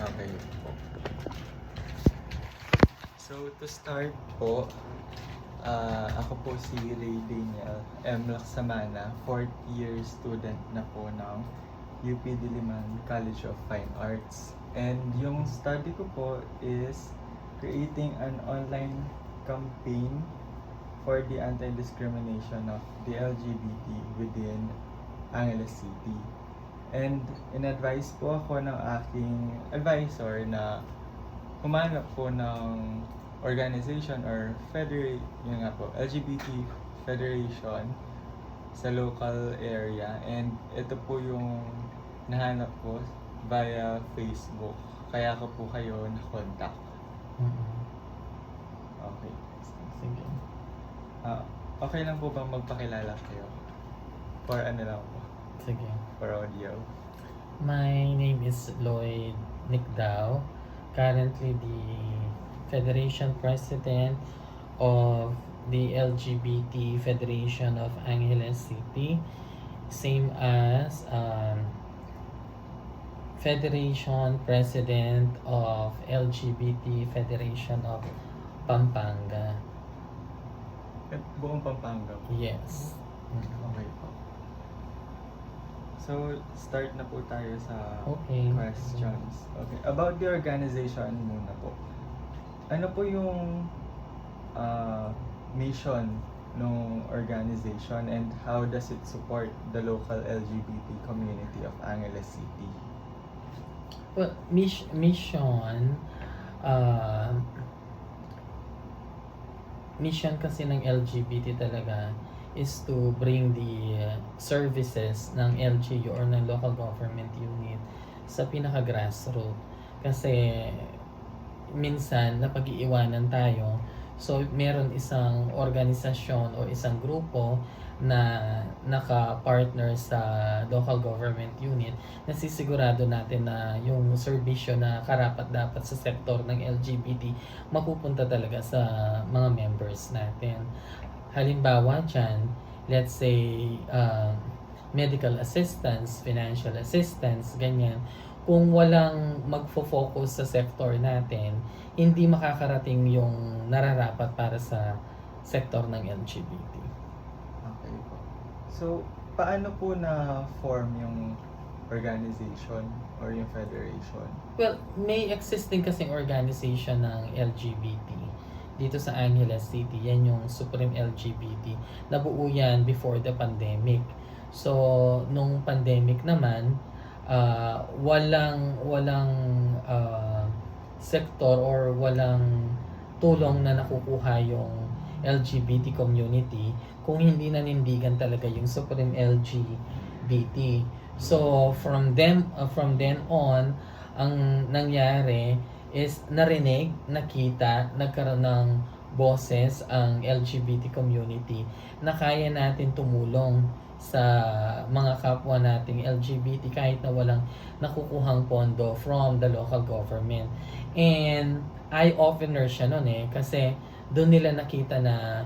Okay po. So, to start po, ako po si Ray Daniel M. Laksamana, 4th year student na po ng UP Diliman College of Fine Arts. And yung study ko po is creating an online campaign for the anti-discrimination of the LGBT within Angeles City. And in-advise po ako ng aking advisor na humanap po ng organization or yun nga po, LGBT Federation sa local area. And ito po yung nahanap ko via Facebook. Kaya ko po kayo na-contact. Okay. Sige. Okay lang po bang magpakilala kayo? For ano lang po? Sige. For audio. My name is Lloyd Nicdao, currently the Federation President of the LGBT Federation of Angeles City, same as Federation President of LGBT Federation of Pampanga. Buong Pampanga po? Yes. Okay po. So, start na po tayo sa Okay. questions. Okay. About the organization muna po. Ano po yung mission ng organization and how does it support the local LGBT community of Angeles City? Well, mission kasi ng LGBT talaga is to bring the services ng LGU or ng local government unit sa pinaka-grassroots. Kasi minsan napag-iiwanan tayo. So meron isang organisasyon o isang grupo na naka-partner sa local government unit na sisigurado natin na yung serbisyo na karapat-dapat sa sektor ng LGBT mapupunta talaga sa mga members natin. Halimbawa dyan, let's say medical assistance, financial assistance, ganyan. Kung walang magfo-focus sa sector natin, hindi makakarating yung nararapat para sa sektor ng LGBT. Okay po. So, paano po na-form yung organization or yung federation? Well, may existing kasing organization ng LGBT dito sa Angeles City. Yan yung Supreme LGBT. Nabuo yan before the pandemic. So, nung pandemic naman, walang sector or walang tulong na nakukuha yung LGBT community kung hindi nanindigan talaga yung Supreme LGBT. So, from then on, ang nangyari is narinig, nakita, nagkaroon ng boses ang LGBT community na kaya natin tumulong sa mga kapwa nating LGBT kahit na walang nakukuhang pondo from the local government. And eye-opener siya nun kasi doon nila nakita na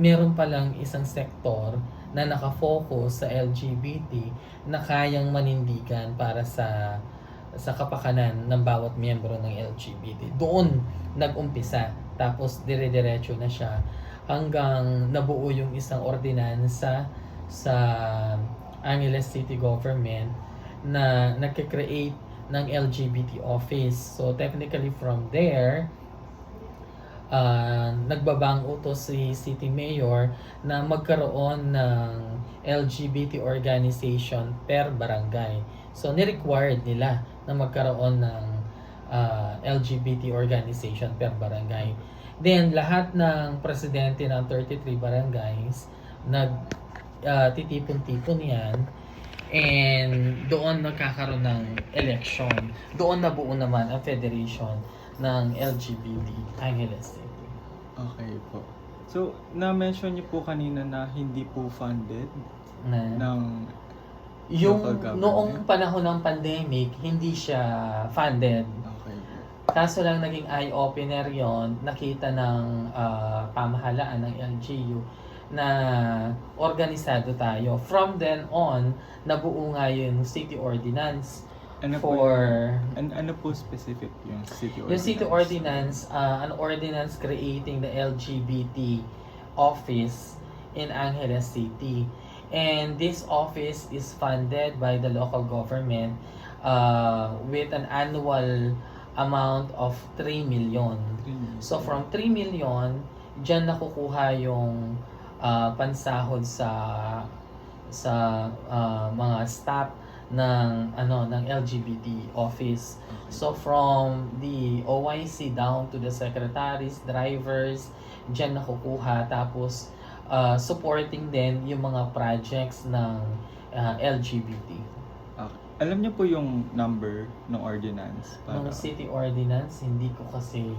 meron palang isang sektor na nakafocus sa LGBT na kayang manindigan para sa kapakanan ng bawat miyembro ng LGBT. Doon nag-umpisa, tapos dire-diretso na siya hanggang nabuo yung isang ordinansa sa Angeles City Government na nagke-create ng LGBT office. So technically from there, nagbabang utos si City Mayor na magkaroon ng LGBT organization per barangay. So ni-required nila na magkaroon ng LGBT organization per barangay. Then lahat ng presidente ng 33 barangays titipon-tipon yan, and doon nagkakaroon ng election. Doon nabuo naman ang federation ng LGBT Angeles City. Okay po. So, na-mention niyo po kanina na hindi po funded ng Yung local government? noong panahon ng pandemic, hindi siya funded. Okay po. Kaso lang naging eye-opener yon, nakita ng pamahalaan ng LGU na organisado tayo. From then on, nabuo nga yung city ordinance Ano po for ano po specific yung city ordinance? yung city ordinance, an ordinance creating the LGBT office in Angeles City. And this office is funded by the local government with an annual amount of 3 million. So from 3 million, diyan nakukuha yung pansahod sa mga staff ng LGBT office. So from the OIC down to the secretaries, drivers, diyan nakukuha, tapos supporting din yung mga projects ng LGBT. Alam niyo po yung number ng ordinance? Ng city ordinance, hindi ko kasi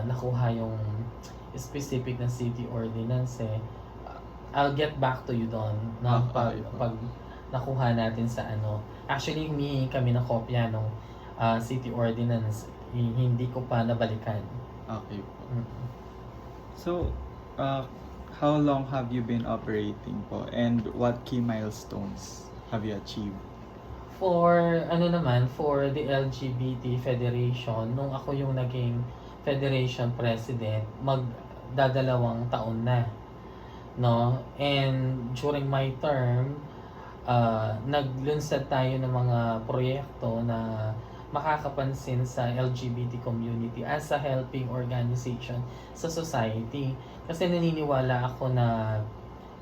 nakuha yung specific na city ordinance eh. I'll get back to you doon pag nakuha natin sa Actually, humihingi kami ng kopya ng city ordinance. Hindi ko pa nabalikan. Okay po. So, how long have you been operating po? And what key milestones have you achieved? For for the LGBT Federation, nung ako yung naging Federation President, magdadalawang taon na. No? And during my term, naglunsad tayo ng mga proyekto na makakapansin sa LGBT community as a helping organization sa society. Kasi naniniwala ako na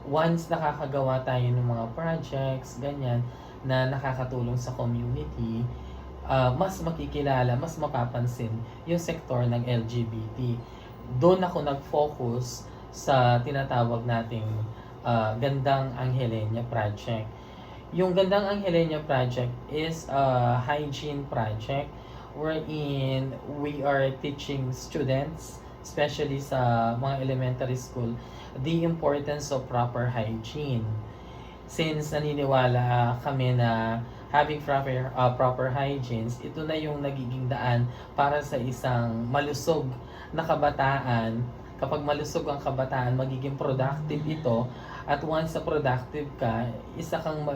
once nakakagawa tayo ng mga projects, ganyan, na nakakatulong sa community, mas makikilala, mas mapapansin yung sektor ng LGBT. Doon ako nag-focus sa tinatawag nating Gandang Angelenya Project. Yung Gandang Angelenya Project is a hygiene project wherein we are teaching students, especially sa mga elementary school, the importance of proper hygiene. Since naniniwala kami na having proper hygienes, ito na yung nagiging daan para sa isang malusog na kabataan. Kapag malusog ang kabataan, magiging productive ito. At once na productive ka, isa kang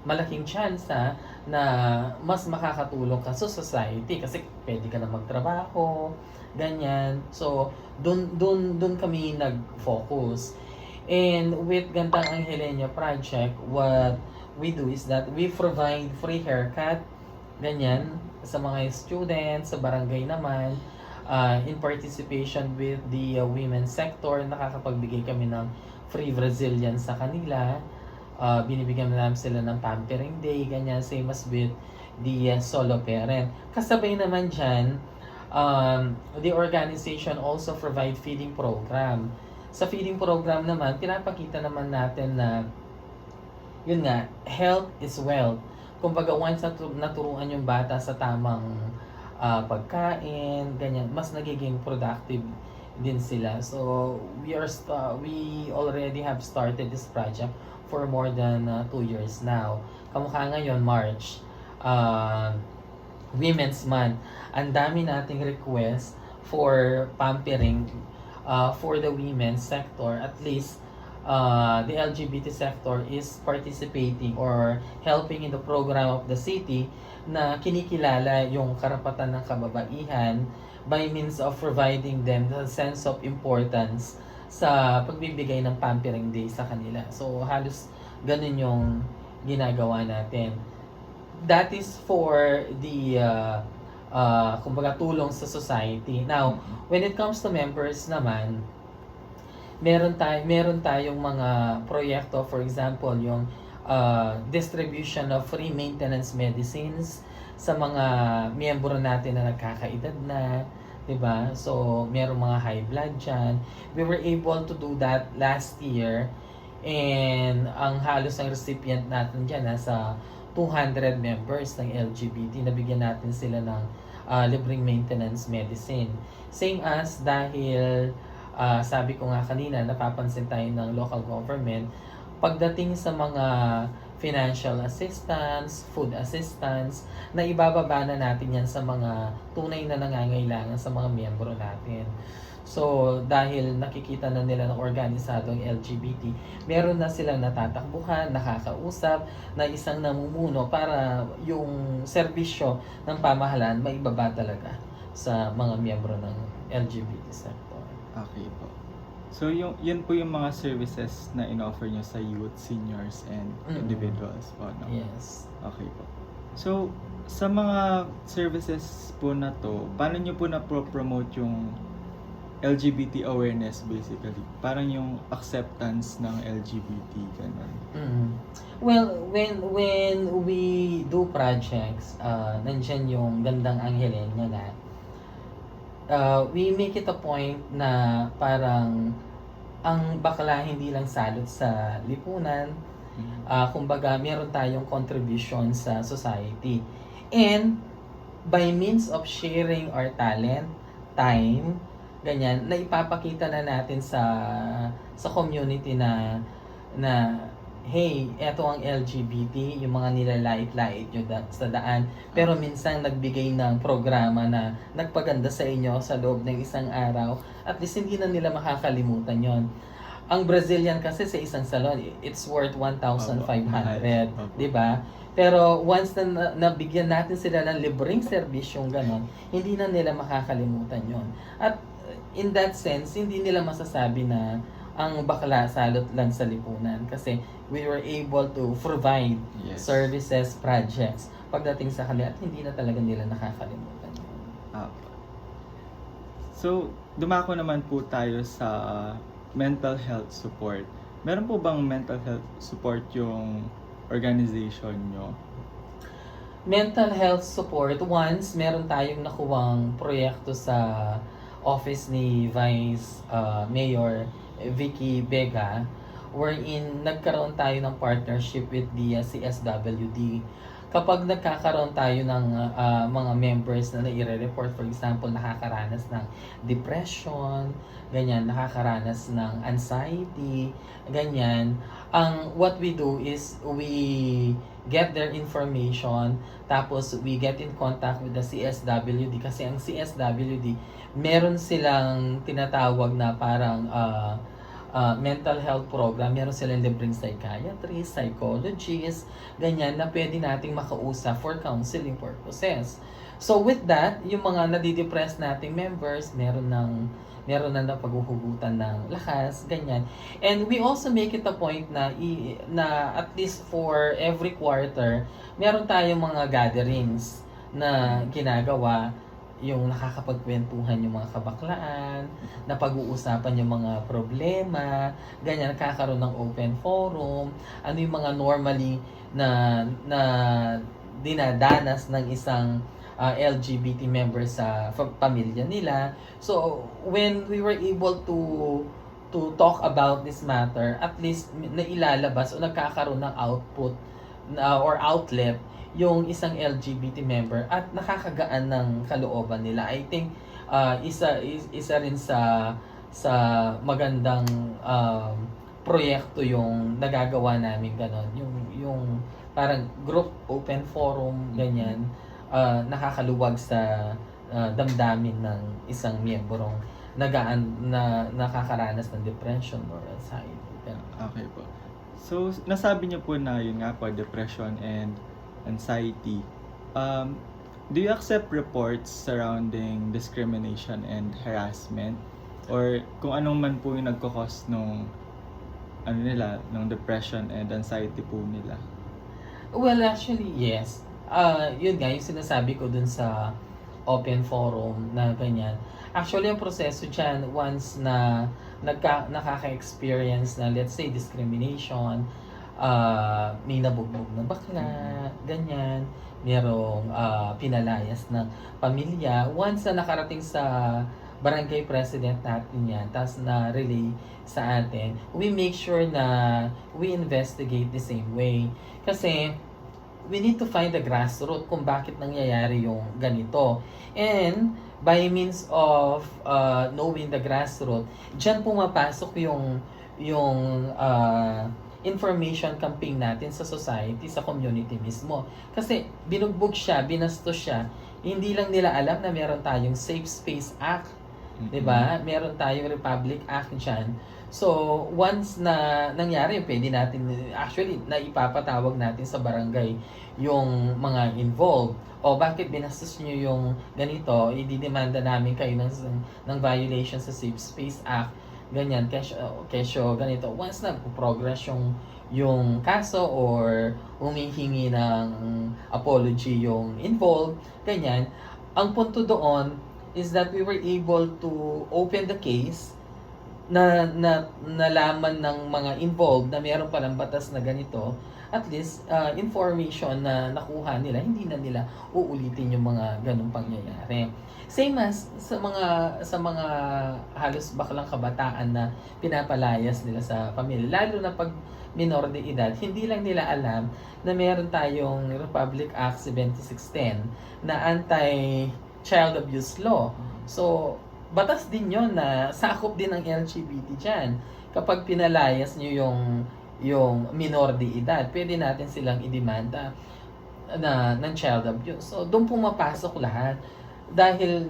malaking chance na mas makakatulong ka sa society kasi pwede ka na magtrabaho, ganyan. So, dun kami nag-focus. And with Gandang Angelenya Project, what we do is that we provide free haircut, ganyan, sa mga students, sa barangay naman, in participation with the women's sector. Nakakapagbigay kami ng free Brazilian sa kanila. Binibigyan namin sila ng pampering day, ganyan, same as with the solo parent. Kasabay naman dyan, the organization also provide feeding program. Sa feeding program naman, pinapakita naman natin na yun nga, health is wealth. Kumbaga, once naturuan yung bata sa tamang pagkain, ganyan, mas nagiging productive din sila. So, we already have started this project for more than 2 years now. Kamukha ngayon, March, Women's Month. Ang dami nating request for pampering for the women's sector. At least, the LGBT sector is participating or helping in the program of the city na kinikilala yung karapatan ng kababaihan by means of providing them the sense of importance sa pagbibigay ng pampering day sa kanila. So, halos ganun yung ginagawa natin. That is for the kumbaga tulong sa society. Now, when it comes to members naman, meron tayong mga proyekto, for example, yung distribution of free maintenance medicines sa mga miyembro natin na nagkakaedad na, 'di ba? So, merong mga high blood dyan. We were able to do that last year, and ang halos ng recipient natin dyan nasa 200 members ng LGBT. Nabigyan natin sila ng libreng maintenance medicine. Same as dahil sabi ko nga kanina, napapansin tayo ng local government pagdating sa mga financial assistance, food assistance, na ibababa na natin yan sa mga tunay na nangangailangan sa mga miyembro natin. So, dahil nakikita na nila ng organisadong LGBT, meron na silang natatakbuhan, nakakausap, na isang namumuno para yung serbisyo ng pamahalaan maibaba talaga sa mga miyembro ng LGBT sector. Okay po. So, yun po yung mga services na in-offer nyo sa youth, seniors, and individuals po, no? Yes. Okay po. So, sa mga services po na to, paano nyo po na-promote yung LGBT awareness basically? Parang yung acceptance ng LGBT, ganun. Well, when we do projects, nandyan yung Gandang Angelenya na we make it a point na parang ang bakla hindi lang salot sa lipunan, kumbaga meron tayong contribution sa society. And by means of sharing our talent, time, ganyan, na ipapakita na natin sa community na hey, eto ang LGBT, yung mga nilalait-lait nyo sa daan. Pero minsan nagbigay ng programa na nagpaganda sa inyo sa loob ng isang araw. At least hindi na nila makakalimutan yon. Ang Brazilian kasi sa isang salon, it's worth 1,500, di ba? Pero once na nabigyan natin sila ng libreng serbisyong ganon, hindi na nila makakalimutan yon. At in that sense, hindi nila masasabi na ang bakla salot lang sa lipunan kasi we were able to provide services, projects pagdating sa kanila at hindi na talaga nila nakakalimutan yun. So, dumako naman po tayo sa mental health support. Meron po bang mental health support yung organization nyo? Mental health support, once meron tayong nakuwang proyekto sa office ni Vice Mayor Vicky Vega, wherein nagkaroon tayo ng partnership with the CSWD. Kapag nagkakaroon tayo ng mga members na nai-report, for example, nakakaranas ng depression, ganyan, nakakaranas ng anxiety, ganyan, what we do is we get their information, tapos we get in contact with the CSWD kasi ang CSWD, meron silang tinatawag na parang mental health program, meron silang libreng psychiatrist, psychologist, ganyan na pwede nating makausap for counseling purposes. So with that, yung mga nadidepress nating members, meron na napaghuhugutan ng lakas, ganyan. And we also make it a point na at least for every quarter, meron tayong mga gatherings na ginagawa, yung nakakapagkwentuhan yung mga kabaklaan, na pag-uusapan yung mga problema, ganyan, nakakaroon ng open forum, ano yung mga normally na dinadanas ng isang LGBT member sa pamilya nila. So, when we were able to talk about this matter, at least nailalabas o nagkakaroon ng output or outlet yung isang LGBT member at nakakagaan ng kalooban nila. I think isa rin sa magandang proyekto yung nagagawa namin ganon, yung parang group open forum ganyan, nakakaluwag sa damdamin ng isang miyembrong nakakaranas ng depression or anxiety. Okay po. So, nasabi niyo po na yun nga po, depression and anxiety. Do you accept reports surrounding discrimination and harassment? Or kung anong man po yung nagkakos nung nung depression and anxiety po nila? Well, actually, yes. Yun nga, yung sinasabi ko dun sa open forum na ganyan. Actually, ang proseso dyan, once na nakaka-experience na, let's say, discrimination, may nabugbog na bakla, ganyan, merong pinalayas ng pamilya. Once na nakarating sa barangay president natin yan, tapos na-relay sa atin, we make sure na we investigate the same way. Kasi, we need to find the grassroots kung bakit nangyayari yung ganito. And, by means of knowing the grassroots, dyan pumapasok yung information campaign natin sa society, sa community mismo. Kasi binugbog siya, binastos siya, hindi lang nila alam na meron tayong Safe Space Act 'Di ba? Meron tayong Republic Act dyan. So, once na nangyari, pwede natin, actually, naipapatawag natin sa barangay yung mga involved. O bakit binastos nyo yung ganito, ididemanda namin kayo ng violation sa Safe Space Act, ganyan, kesyo ganito. Once na progress yung kaso or humihingi ng apology yung involved, ganyan, ang punto doon is that we were able to open the case na nalaman ng mga involved na mayroon palang batas na ganito, at least information na nakuha nila, hindi na nila uulitin yung mga ganung pangyayari. Same as sa mga halos baklang kabataan na pinapalayas nila sa pamilya, lalo na pag minor de edad, hindi lang nila alam na meron tayong Republic Act 7610 na anti-child abuse law. So, batas din yon na sakop din ng LGBT dyan. Kapag pinalayas nyo yung minor de edad, pwede natin silang idemanda ng child abuse. So, doon pumapasok lahat. Dahil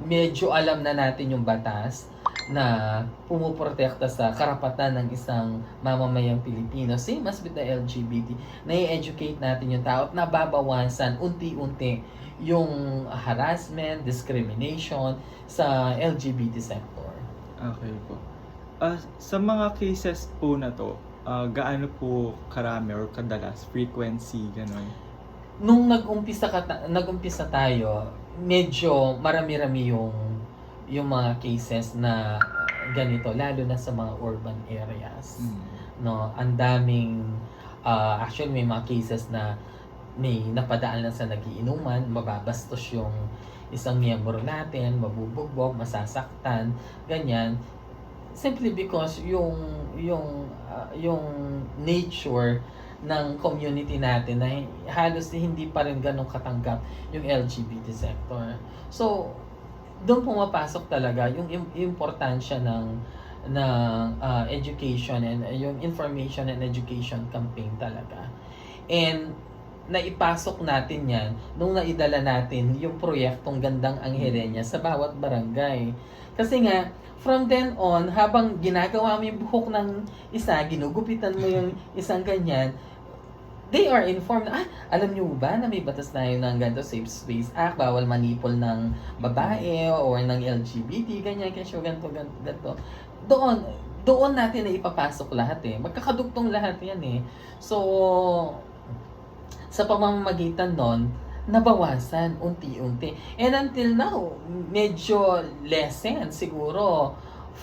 medyo alam na natin yung batas na pumuprotekta sa karapatan ng isang mamamayang Pilipino. Same as with the LGBT, na-educate natin yung tao at nababawasan unti-unti yung harassment, discrimination sa LGBT sector. Okay po. Sa mga cases po na to, gaano po karami or kadalas, frequency, gano'n? Nung nag-umpisa tayo, medyo marami-rami yung mga cases na ganito, lalo na sa mga urban areas. No, ang daming actually may mga cases na may napadaan lang sa nagiinuman, mababastos yung isang miyembro natin, mabubugbog, masasaktan, ganyan. Simply because yung nature ng community natin na halos hindi pa rin ganun katanggap yung LGBT sector. So, doon pumapasok talaga yung importansya ng education and yung information and education campaign talaga. And naipasok natin yan nung naidala natin yung proyektong Gandang Angelenya sa bawat barangay. Kasi nga, from then on, habang ginagawa mo yung buhok ng isa, ginugupitan mo yung isang ganyan, they are informed, alam niyo ba na may batas tayo ng ganito, Safe Space Act, bawal manipol ng babae or ng LGBT, ganyan, kesyo, ganito. Doon natin na ipapasok lahat magkakadugtong lahat yan So, sa pamamagitan nun, nabawasan unti-unti. And until now, medyo lessen siguro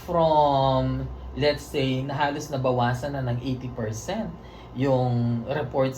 from, let's say, na halos nabawasan na ng 80% yung reports